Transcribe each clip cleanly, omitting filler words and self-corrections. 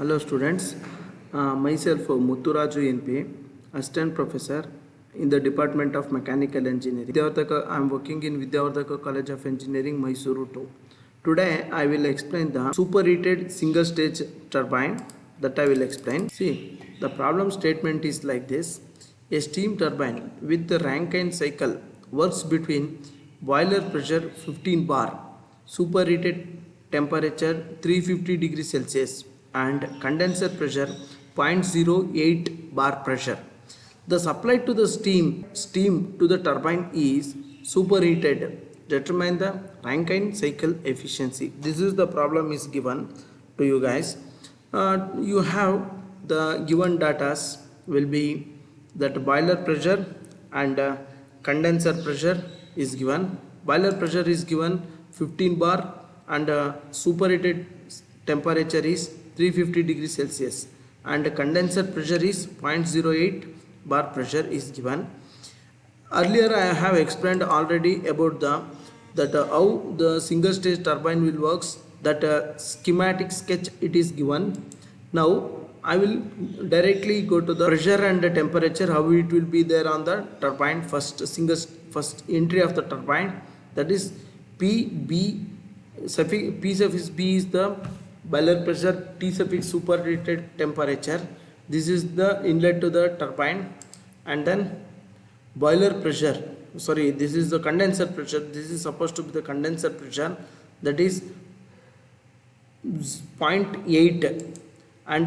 Hello students, myself Mutturaju NP, Assistant Professor in the Department of Mechanical Engineering. I am working in Vidyavardhaka College of Engineering, Mysuru 2. Today I will explain the superheated single stage turbine that I will explain. See, the problem statement is like this. A steam turbine with the Rankine cycle works between boiler pressure 15 bar, superheated temperature 350 degrees Celsius and condenser pressure 0.08 bar pressure. The supply to the steam to the turbine is superheated. Determine the Rankine cycle efficiency. This is the problem is given to you guys. You have the given datas will be that boiler pressure and condenser pressure is given. Boiler pressure is given 15 bar and superheated temperature is 350 degrees Celsius and condenser pressure is 0.08 bar pressure is given. Earlier I have explained already about how the single stage turbine will works, that schematic sketch it is given. Now I will directly go to the pressure and the temperature, how it will be there on the turbine. First entry of the turbine, that is P suffix B is the boiler pressure, T suffix superheated temperature. This is the inlet to the turbine, and then boiler pressure, sorry, this is the condenser pressure. This is supposed to be the condenser pressure, that is 0.8 and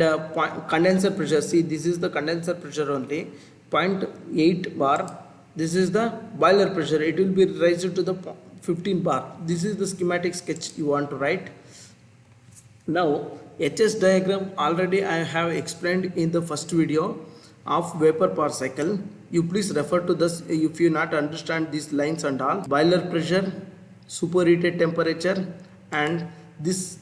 condenser pressure, see this is the condenser pressure only 0.8 bar. This is the boiler pressure, it will be raised to the 15 bar. This is the schematic sketch you want to write. Now HS diagram already I have explained in the first video of vapor power cycle. You please refer to this if you not understand these lines and all. Boiler pressure, superheated temperature, and this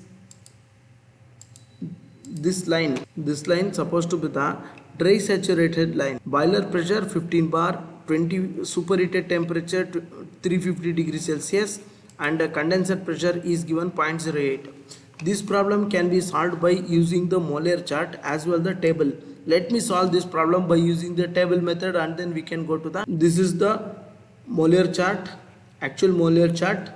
line supposed to be the dry saturated line. Boiler pressure 15 bar, 20 superheated temperature 350 degrees Celsius and condenser pressure is given 0.08. This problem can be solved by using the molar chart as well the table. Let me solve this problem by using the table method and then we can go to the, this is the molar chart, actual molar chart.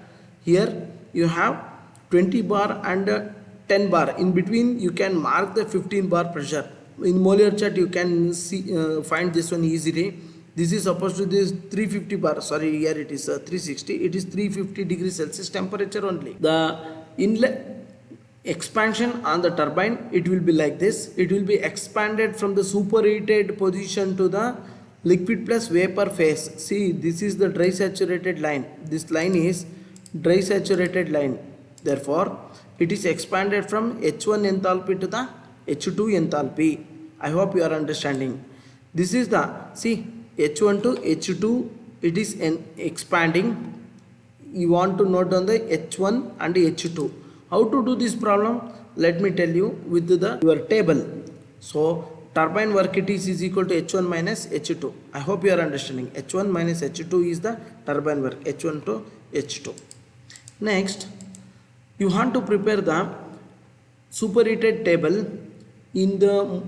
Here you have 20 bar and 10 bar. In between you can mark the 15 bar pressure. In molar chart you can see find this one easily. This is supposed to this 350 bar, sorry, here it is 360, it is 350 degrees Celsius temperature only. The inlet expansion on the turbine, it will be like this. It will be expanded from the superheated position to the liquid plus vapor phase. See, this is the dry saturated line. This line is dry saturated line. Therefore, it is expanded from H1 enthalpy to the H2 enthalpy. I hope you are understanding. This is the, see, H1 to H2, it is expanding. You want to note on the H1 and H2. How to do this problem? Let me tell you with your table. So turbine work it is equal to H1 minus H2. I hope you are understanding. H1 minus H2 is the turbine work, H1 to H2. Next, you want to prepare the superheated table. In the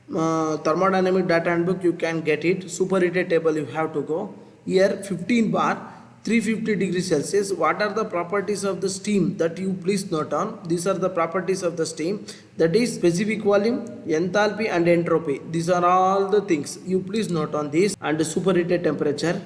thermodynamic data handbook you can get it. Superheated table you have to go. Here 15 bar, 350 degrees Celsius. What are the properties of the steam that you please note on? These are the properties of the steam, that is specific volume, enthalpy and entropy. These are all the things you please note on this. And the superheated temperature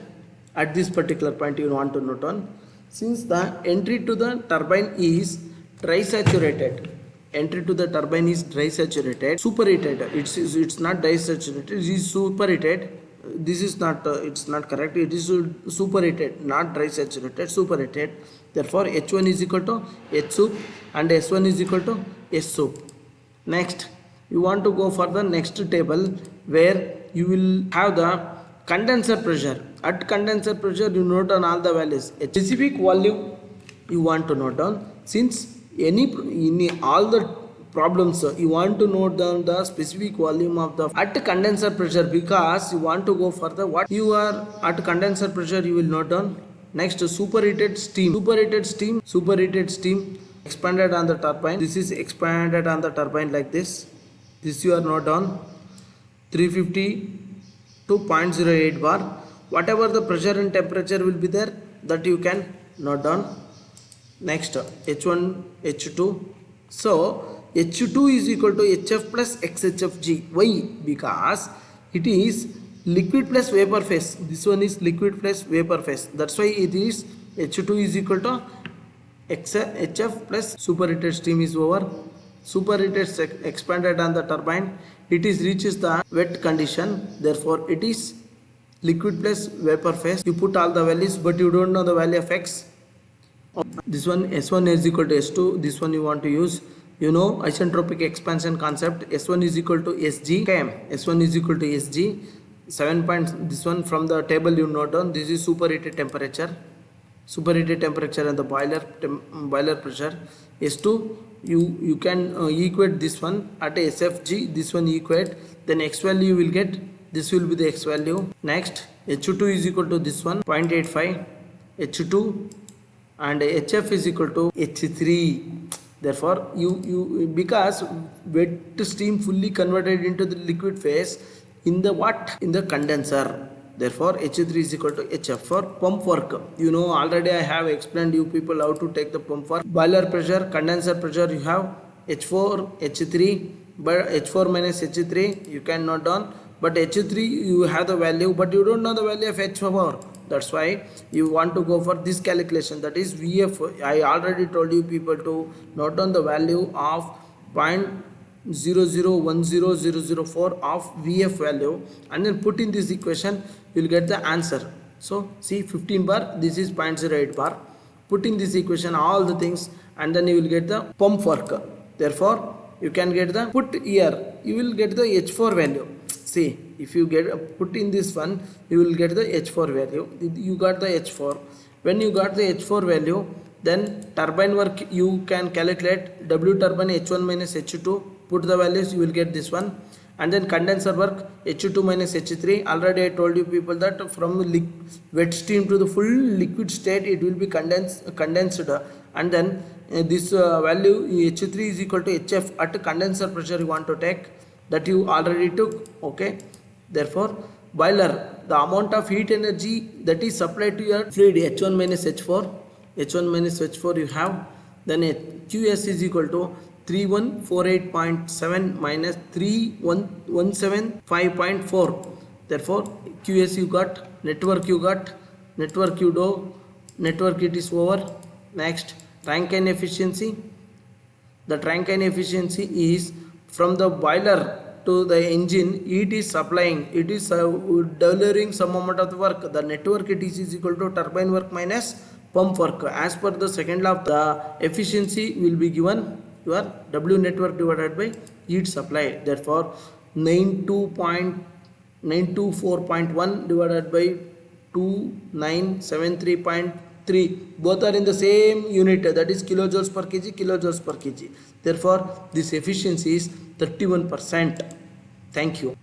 at this particular point you want to note on. Since the entry to the turbine is dry saturated, entry to the turbine is dry saturated, superheated, it's not dry saturated, it is superheated. This is not it's not correct, it is superheated, not dry saturated, superheated. Therefore H1 is equal to H soup and S1 is equal to S soup. Next you want to go for the next table where you will have the condenser pressure. At condenser pressure you note on all the values. A specific volume you want to note on. Since in all the problems you want to note down the specific volume of the at condenser pressure, because you want to go for the what you are at condenser pressure you will note down. Next, superheated steam expanded on the turbine. This is expanded on the turbine like this. This you are note down. 350 to 0.08 bar. Whatever the pressure and temperature will be there, that you can note down. Next, H1, H2. So H2 is equal to HF plus XHFG. Why? Because it is liquid plus vapor phase. This one is liquid plus vapor phase. That's why it is H2 is equal to HF plus superheated steam is over. Superheated expanded on the turbine. It is reaches the wet condition. Therefore, it is liquid plus vapor phase. You put all the values, but you don't know the value of X. This one S1 is equal to S2. This one you want to use. You know isentropic expansion concept. S1 is equal to Sg. Okay. S1 is equal to Sg. 7 points. This one from the table you note down. This is superheated temperature. Superheated temperature and the boiler pressure. S2 you can equate this one at SFG. This one equate. Then X value you will get. This will be the X value. Next H2 is equal to this one 0.85. H2 and HF is equal to H3. Therefore, you because wet steam fully converted into the liquid phase in the what? In the condenser. Therefore, H3 is equal to HF. For pump work, you know already I have explained you people how to take the pump work. Boiler pressure, condenser pressure, you have H4, H3, but H4 minus H3 you can note down. But H3 you have the value, but you don't know the value of H4. That's why you want to go for this calculation, that is VF. I already told you people to note down the value of 0.0010004 of VF value and then put in this equation, you will get the answer. So see 15 bar, this is 0.08 bar. Put in this equation all the things and then you will get the pump work. Therefore, you can get the put here, you will get the H4 value. See, if you get put in this one, you will get the H4 value. You got the H4. When you got the H4 value, then turbine work you can calculate W turbine H1 minus H2. Put the values, you will get this one. And then condenser work H2 minus H3. Already I told you people that from wet steam to the full liquid state, it will be condensed. And then this value H3 is equal to HF at condenser pressure you want to take. That you already took. Okay. Therefore, boiler, the amount of heat energy that is supplied to your fluid H1 minus H4. H1 minus H4 you have. Then QS is equal to 3148.7 minus 3117.5.4. Therefore, QS you got, network you got, network you do, network it is over. Next, Rankine efficiency. The Rankine efficiency is from the boiler to the engine, it is supplying, it is delivering some amount of the work. The network it is equal to turbine work minus pump work. As per the second law, the efficiency will be given your W network divided by heat supply. Therefore, 924.1 divided by 2973.3, both are in the same unit, that is kilojoules per kg, kilojoules per kg. Therefore, this efficiency is 31%. Thank you.